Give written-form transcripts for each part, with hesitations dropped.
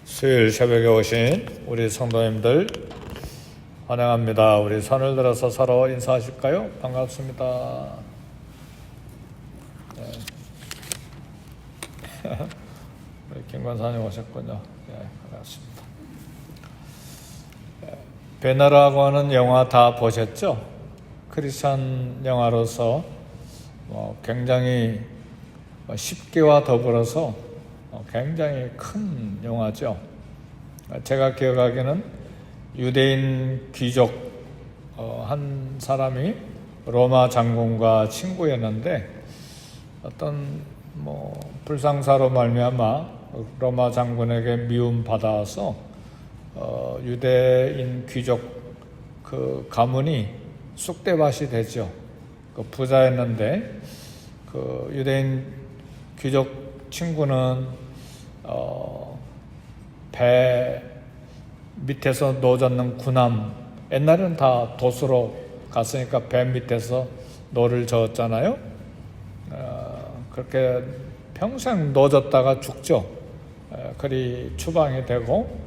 수요일 새벽에 오신 우리 성도님들 환영합니다. 우리 손을 들어서 서로 인사하실까요? 반갑습니다. 네. 우리 김 권사님 오셨군요. 네, 반갑습니다. 베너라고 하는 영화 다 보셨죠? 크리스천 영화로서 굉장히 쉽게와 더불어서 굉장히 큰 영화죠. 제가 기억하기에는 유대인 귀족 한 사람이 로마 장군과 친구였는데 어떤 불상사로 말미암아 로마 장군에게 미움 받아서 유대인 귀족 그 가문이 쑥대밭이 되죠. 그 부자였는데 그 유대인 귀족 친구는 배 밑에서 노젓는 군함, 옛날에는 다 돛으로 갔으니까 배 밑에서 노를 저었잖아요. 그렇게 평생 노졌다가 죽죠. 그리 추방이 되고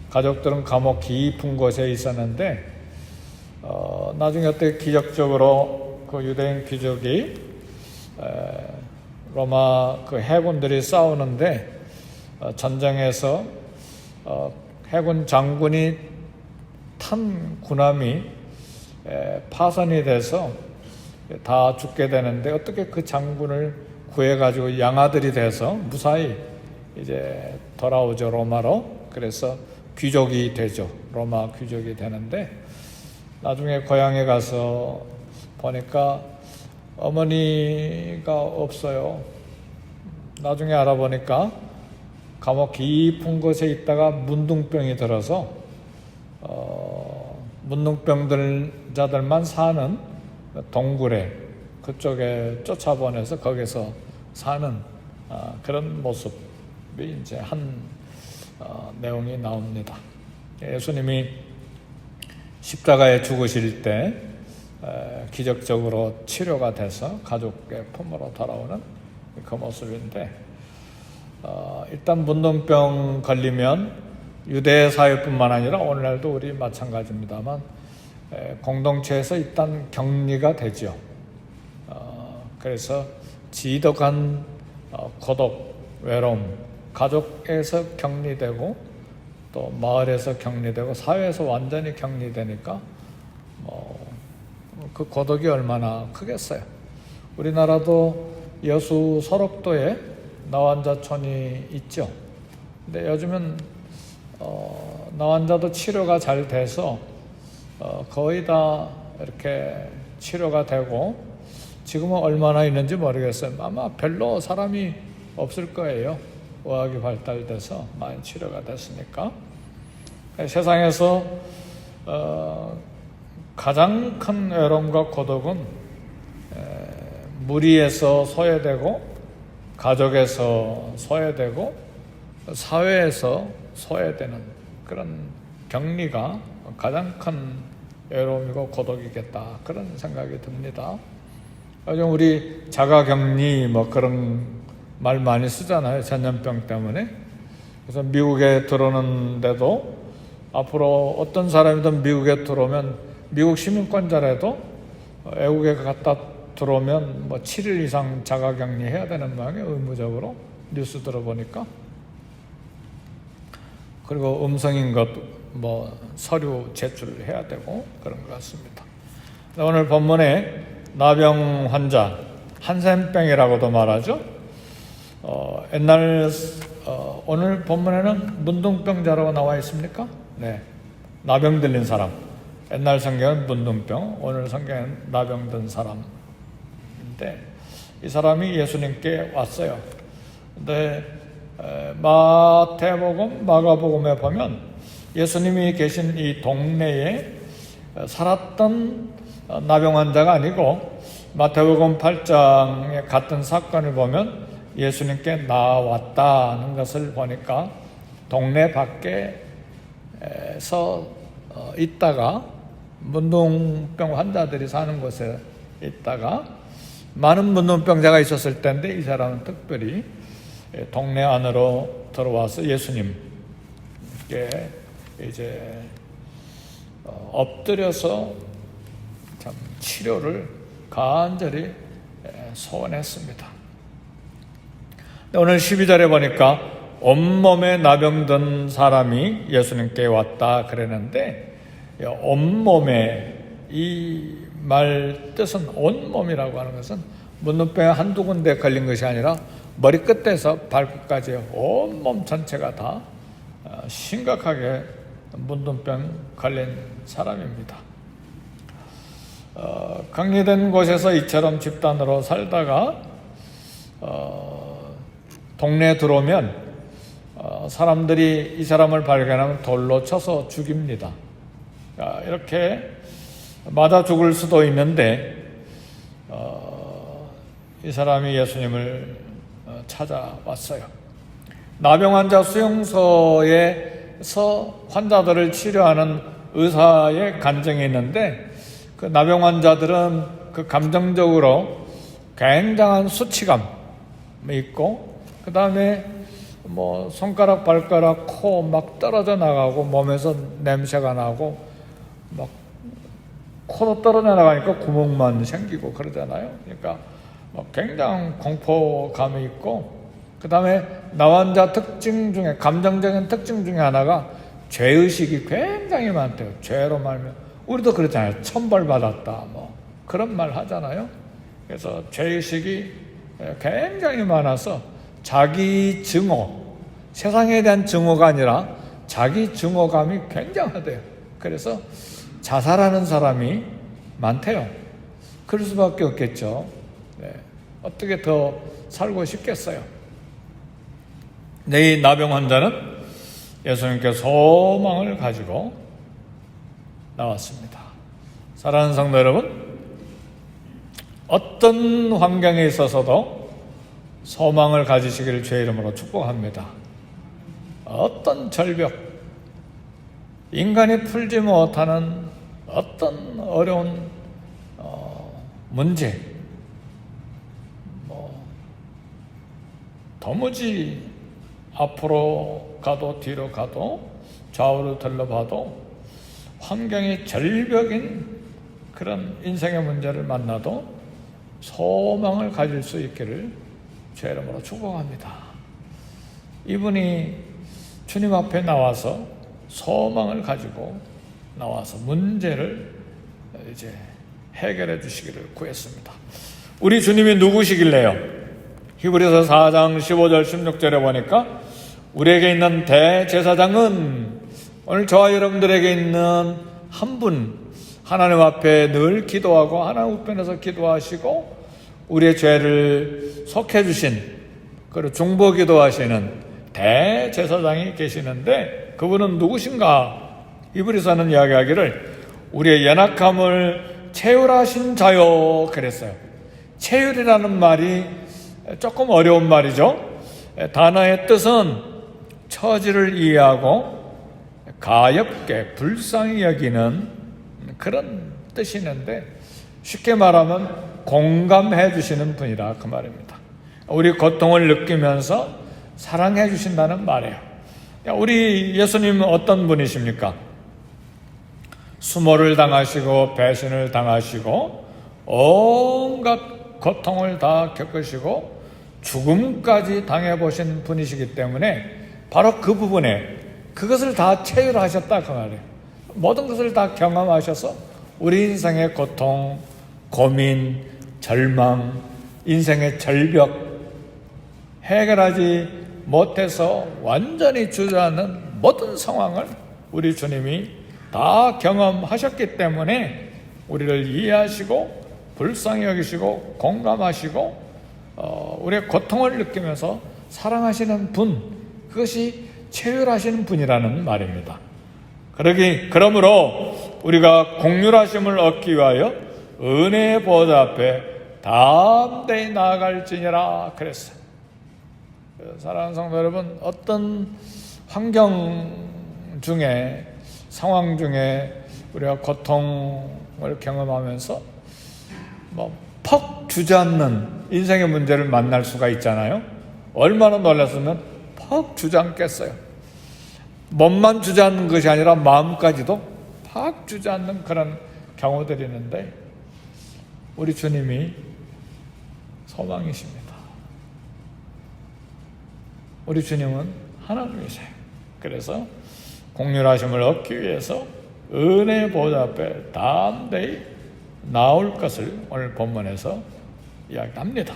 가족들은 감옥 깊은 곳에 있었는데 나중에 어떻게 기적적으로 그 유대인 귀족이 로마 그 해군들이 싸우는데 전쟁에서 해군 장군이 탄 군함이 파손이 돼서 다 죽게 되는데 어떻게 그 장군을 구해가지고 양아들이 돼서 무사히 이제 돌아오죠, 로마로. 그래서 귀족이 되죠. 로마 귀족이 되는데 나중에 고향에 가서 보니까 어머니가 없어요. 나중에 알아보니까 감옥 깊은 곳에 있다가 문둥병이 들어서 문둥병자들만 사는 동굴에 그쪽에 쫓아보내서 거기서 사는 그런 모습이 이제 한 내용이 나옵니다. 예수님이 십자가에 죽으실 때 기적적으로 치료가 돼서 가족의 품으로 돌아오는 그 모습인데 일단 문둥병 걸리면 유대 사회뿐만 아니라 오늘날도 우리 마찬가지입니다만 공동체에서 일단 격리가 되죠. 그래서 지독한 고독, 외로움, 가족에서 격리되고 또 마을에서 격리되고 사회에서 완전히 격리되니까 그 고독이 얼마나 크겠어요. 우리나라도 여수 소록도에 나환자촌이 있죠. 근데 요즘은 나환자도 치료가 잘 돼서 거의 다 이렇게 치료가 되고 지금은 얼마나 있는지 모르겠어요. 아마 별로 사람이 없을 거예요. 의학이 발달돼서 많이 치료가 됐으니까. 세상에서 가장 큰 외로움과 고독은 무리에서 소외되고 가족에서 소외되고 사회에서 소외되는 그런 격리가 가장 큰 외로움이고 고독이겠다 그런 생각이 듭니다. 요즘 우리 자가격리 그런 말 많이 쓰잖아요. 전염병 때문에. 그래서 미국에 들어오는데도 앞으로 어떤 사람이든 미국에 들어오면 미국 시민권자라도 외국에 갔다 들어오면 7일 이상 자가격리 해야 되는 모양이에요. 의무적으로 뉴스 들어보니까. 그리고 음성인 것 서류 제출해야 되고 그런 것 같습니다. 오늘 본문에 나병 환자 한센병이라고도 말하죠. 오늘 본문에는 문둥병자라고 나와 있습니까? 네, 나병 들린 사람. 옛날 성경은 문둥병, 오늘 성경은 나병 든 사람인데 이 사람이 예수님께 왔어요. 근데 마태복음, 마가복음에 보면 예수님이 계신 이 동네에 살았던 나병 환자가 아니고 마태복음 8장에 같은 사건을 보면 예수님께 나왔다는 것을 보니까 동네 밖에서 있다가 문둥병 환자들이 사는 곳에 있다가 많은 문둥병자가 있었을 때인데 이 사람은 특별히 동네 안으로 들어와서 예수님 이제 엎드려서 참 치료를 간절히 소원했습니다. 오늘 12절에 보니까 온몸에 나병든 사람이 예수님께 왔다 그랬는데, 온몸에 이 말 뜻은 온몸이라고 하는 것은 문둥병에 한두 군데 걸린 것이 아니라 머리끝에서 발끝까지 온몸 전체가 다 심각하게 문둥병 걸린 사람입니다. 격리된 곳에서 이처럼 집단으로 살다가 동네에 들어오면 사람들이 이 사람을 발견하면 돌로 쳐서 죽입니다. 이렇게 맞아 죽을 수도 있는데 이 사람이 예수님을 찾아왔어요. 나병 환자 수용소에서 환자들을 치료하는 의사의 간증이 있는데, 그 나병 환자들은 그 감정적으로 굉장한 수치감이 있고, 그 다음에 뭐 손가락, 발가락, 코 막 떨어져 나가고 몸에서 냄새가 나고 막 코도 떨어져 나가니까 구멍만 생기고 그러잖아요. 그러니까 굉장한 공포감이 있고, 그 다음에 나환자 특징 중에, 감정적인 특징 중에 하나가 죄의식이 굉장히 많대요. 죄로 말면 우리도 그렇잖아요. 천벌받았다 뭐 그런 말 하잖아요. 그래서 죄의식이 굉장히 많아서 자기 증오, 세상에 대한 증오가 아니라 자기 증오감이 굉장하대요. 그래서 자살하는 사람이 많대요. 그럴 수밖에 없겠죠. 어떻게 더 살고 싶겠어요. 이 나병 환자는 예수님께 소망을 가지고 나왔습니다. 사랑하는 성도 여러분, 어떤 환경에 있어서도 소망을 가지시기를 주의 이름으로 축복합니다. 어떤 절벽, 인간이 풀지 못하는 어떤 어려운 문제, 도무지 앞으로 가도 뒤로 가도 좌우로 둘러봐도 환경이 절벽인 그런 인생의 문제를 만나도 소망을 가질 수 있기를 주의 이름으로 축복합니다. 이분이 주님 앞에 나와서 소망을 가지고 나와서 문제를 이제 해결해 주시기를 구했습니다. 우리 주님이 누구시길래요? 히브리서 4장 15절 16절에 보니까 우리에게 있는 대제사장은 오늘 저와 여러분들에게 있는 한 분, 하나님 앞에 늘 기도하고 하나님 우편에서 기도하시고 우리의 죄를 속해 주신, 그리고 중보 기도하시는 대제사장이 계시는데, 그분은 누구신가? 히브리서는 이야기하기를 우리의 연약함을 채울하신 자요 그랬어요. 채울이라는 말이 조금 어려운 말이죠. 단어의 뜻은 처지를 이해하고 가엾게 불쌍히 여기는 그런 뜻이 있는데, 쉽게 말하면 공감해 주시는 분이라 그 말입니다. 우리 고통을 느끼면서 사랑해 주신다는 말이에요. 우리 예수님은 어떤 분이십니까? 수모를 당하시고 배신을 당하시고 온갖 고통을 다 겪으시고 죽음까지 당해보신 분이시기 때문에 바로 그 부분에 그것을 다 체휼하셨다 그 말이에요. 모든 것을 다 경험하셔서 우리 인생의 고통, 고민, 절망, 인생의 절벽 해결하지 못해서 완전히 주저하는 모든 상황을 우리 주님이 다 경험하셨기 때문에 우리를 이해하시고 불쌍히 여기시고 공감하시고 우리의 고통을 느끼면서 사랑하시는 분, 그것이 체휼하시는 분이라는 말입니다. 그러므로 우리가 공률하심을 얻기 위하여 은혜의 보좌 앞에 담대히 나아갈지니라 그랬어요. 사랑하는 성도 여러분, 어떤 환경 중에, 상황 중에 우리가 고통을 경험하면서 퍽 주저앉는 인생의 문제를 만날 수가 있잖아요. 얼마나 놀랐으면 퍽 주저앉겠어요. 몸만 주저앉는 것이 아니라 마음까지도 팍 주저앉는 그런 경우들이 있는데 우리 주님이 소망이십니다. 우리 주님은 하나님이세요. 그래서 공률하심을 얻기 위해서 은혜 보좌 앞에 담대히 나올 것을 오늘 본문에서 이야기합니다.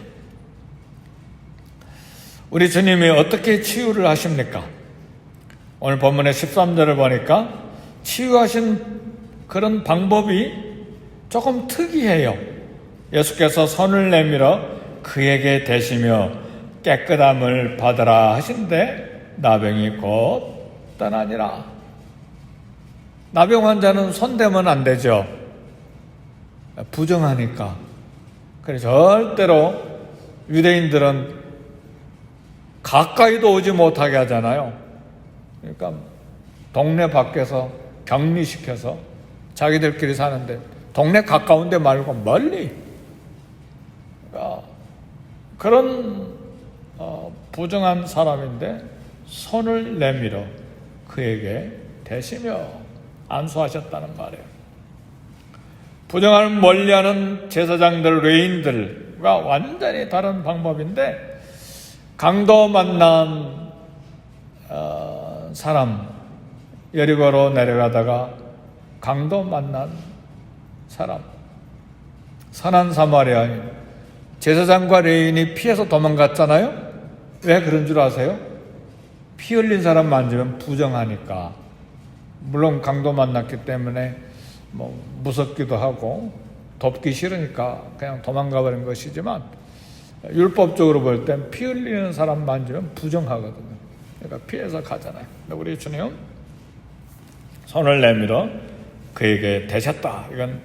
우리 주님이 어떻게 치유를 하십니까? 오늘 본문의 13절을 보니까 치유하신 그런 방법이 조금 특이해요. 예수께서 손을 내밀어 그에게 대시며 깨끗함을 받으라 하신데 나병이 곧 떠나니라. 나병 환자는 손대면 안 되죠. 부정하니까. 그래서 절대로 유대인들은 가까이도 오지 못하게 하잖아요. 그러니까 동네 밖에서 격리시켜서 자기들끼리 사는데 동네 가까운 데 말고 멀리 그런 부정한 사람인데 손을 내밀어 그에게 대시며 안수하셨다는 말이에요. 부정함을 멀리하는 제사장들, 레인들과 완전히 다른 방법인데 강도 만난 사람, 여리고로 내려가다가 강도 만난 사람, 선한 사마리아인 제사장과 레인이 피해서 도망갔잖아요. 왜 그런 줄 아세요? 피 흘린 사람 만지면 부정하니까. 물론 강도 만났기 때문에 무섭기도 하고 돕기 싫으니까 그냥 도망가 버린 것이지만 율법적으로 볼 땐 피 흘리는 사람 만지면 부정하거든요. 그러니까 피해서 가잖아요. 근데 우리 주님 손을 내밀어 그에게 대셨다. 이건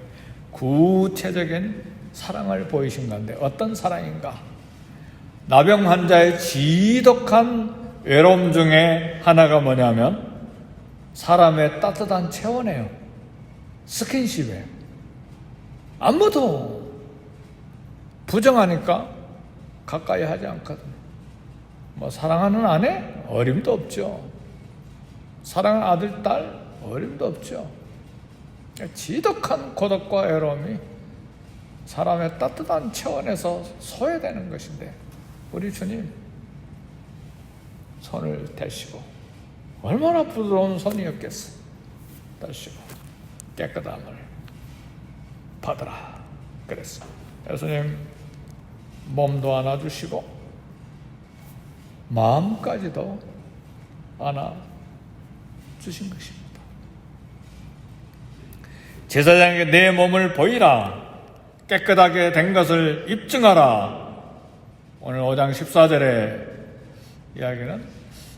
구체적인 사랑을 보이신 건데 어떤 사랑인가? 나병 환자의 지독한 외로움 중에 하나가 뭐냐면 사람의 따뜻한 체온이에요. 스킨십이에요. 아무도 부정하니까 가까이 하지 않거든요. 사랑하는 아내? 어림도 없죠. 사랑하는 아들, 딸? 어림도 없죠. 지독한 고독과 외로움이 사람의 따뜻한 체온에서 소외되는 것인데 우리 주님 손을 대시고 얼마나 부드러운 손이었겠어. 대시고 깨끗함을 받으라 그랬어. 예수님 몸도 안아주시고 마음까지도 안아주신 것입니다. 제사장에게 내 몸을 보이라, 깨끗하게 된 것을 입증하라. 오늘 5장 14절의 이야기는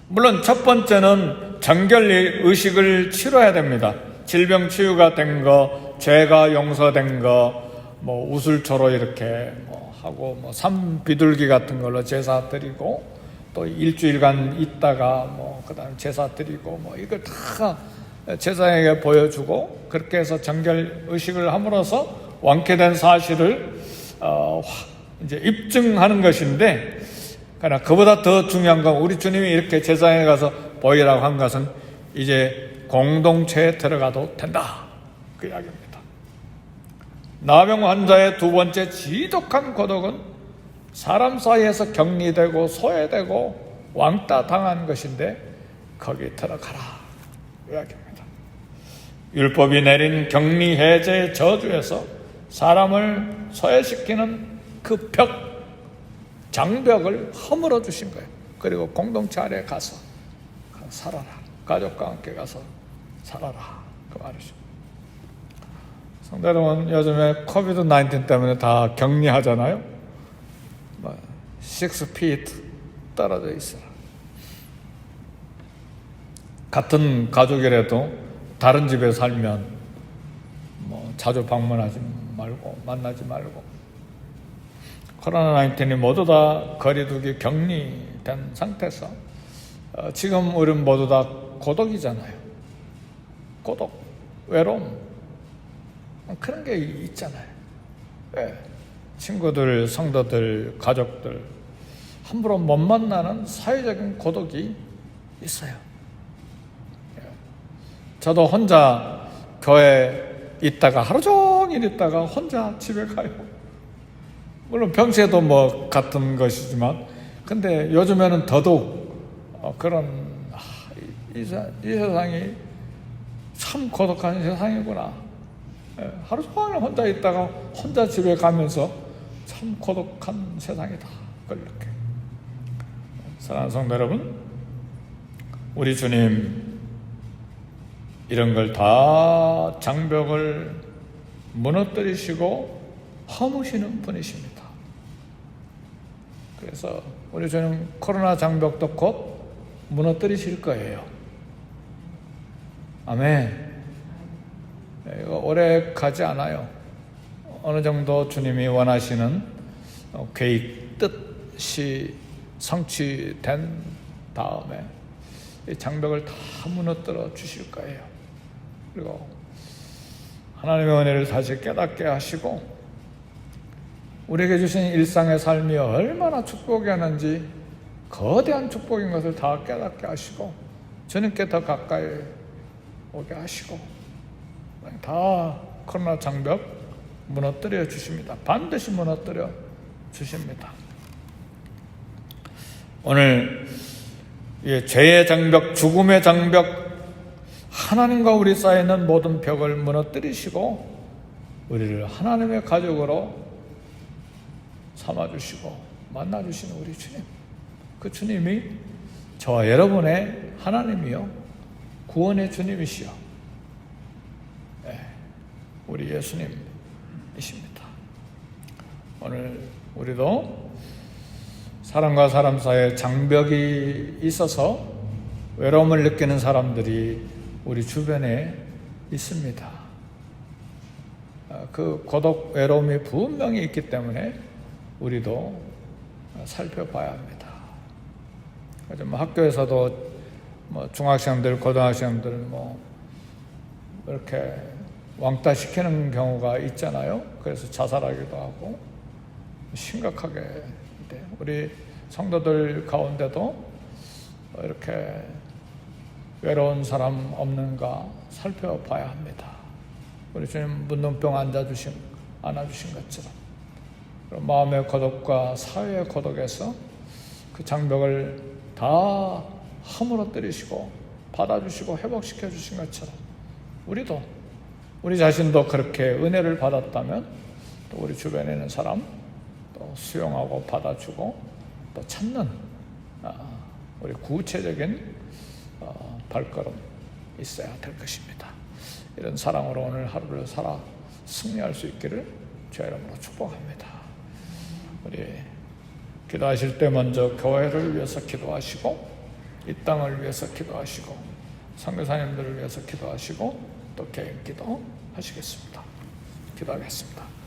물론 첫 번째는 정결 의식을 치러야 됩니다. 질병 치유가 된 거, 죄가 용서된 거, 우슬초로 이렇게 하고 삼비둘기 같은 걸로 제사 드리고 또 일주일간 있다가 그다음 제사 드리고 이걸 다 제사장에게 보여주고 그렇게 해서 정결 의식을 함으로써 완쾌된 사실을 이제 입증하는 것인데, 그러나 그보다 더 중요한 건 우리 주님이 이렇게 제사장에 가서 보이라고 한 것은 이제 공동체에 들어가도 된다 그 이야기입니다. 나병 환자의 두 번째 지독한 고독은 사람 사이에서 격리되고 소외되고 왕따 당한 것인데 거기 들어가라 이야기입니다. 율법이 내린 격리 해제의 저주에서 사람을 소외시키는 그 장벽을 허물어 주신 거예요. 그리고 공동체 안에 가서 살아라. 가족과 함께 가서 살아라 그 말이죠. 성도 여러분, 요즘에 코비드-19 때문에 다 격리하잖아요. 6feet 떨어져 있어라. 같은 가족이라도 다른 집에 살면 자주 방문하지 말고 만나지 말고, 코로나19이 모두 다 거리두기 격리된 상태에서 지금 우리는 모두 다 고독이잖아요. 고독, 외로움, 그런 게 있잖아요. 왜? 친구들, 성도들, 가족들 함부로 못 만나는 사회적인 고독이 있어요. 저도 혼자 교회 있다가 하루 종일 있다가 혼자 집에 가요. 물론 평소에도 뭐 같은 것이지만, 근데 요즘에는 더더욱 그런 이 세상이 참 고독한 세상이구나. 하루 종일 혼자 있다가 혼자 집에 가면서 참 고독한 세상이다. 그렇게. 사랑하는 성도 여러분, 우리 주님 이런 걸 다 장벽을 무너뜨리시고 허무시는 분이십니다. 그래서 우리 주님 코로나 장벽도 곧 무너뜨리실 거예요. 아멘. 이거 오래 가지 않아요. 어느 정도 주님이 원하시는 계획, 뜻이 성취된 다음에 이 장벽을 다 무너뜨려 주실 거예요. 그리고 하나님의 은혜를 다시 깨닫게 하시고 우리에게 주신 일상의 삶이 얼마나 축복이었는지, 거대한 축복인 것을 다 깨닫게 하시고 주님께 더 가까이 오게 하시고 다 코로나 장벽 무너뜨려 주십니다. 반드시 무너뜨려 주십니다. 오늘 죄의 장벽, 죽음의 장벽, 하나님과 우리 사이에 있는 모든 벽을 무너뜨리시고 우리를 하나님의 가족으로 삼아주시고 만나주시는 우리 주님, 그 주님이 저와 여러분의 하나님이요 구원의 주님이시여 우리 예수님이십니다. 오늘 우리도 사람과 사람 사이에 장벽이 있어서 외로움을 느끼는 사람들이 우리 주변에 있습니다. 그 고독, 외로움이 분명히 있기 때문에 우리도 살펴봐야 합니다. 학교에서도 중학생들, 고등학생들 이렇게 왕따 시키는 경우가 있잖아요. 그래서 자살하기도 하고 심각하게 돼. 우리 성도들 가운데도 이렇게 외로운 사람 없는가 살펴봐야 합니다. 우리 주님 문둥병 안아주신 것처럼 마음의 고독과 사회의 고독에서 그 장벽을 다 허물어뜨리시고 받아주시고 회복시켜 주신 것처럼 우리도 우리 자신도 그렇게 은혜를 받았다면 또 우리 주변에 있는 사람 또 수용하고 받아주고 또 찾는 우리 구체적인 발걸음 있어야 될 것입니다. 이런 사랑으로 오늘 하루를 살아 승리할 수 있기를 주의 이름으로 축복합니다. 우리 기도하실 때 먼저 교회를 위해서 기도하시고 이 땅을 위해서 기도하시고 선교사님들을 위해서 기도하시고 또 개인 기도 하시겠습니다. 기도하겠습니다.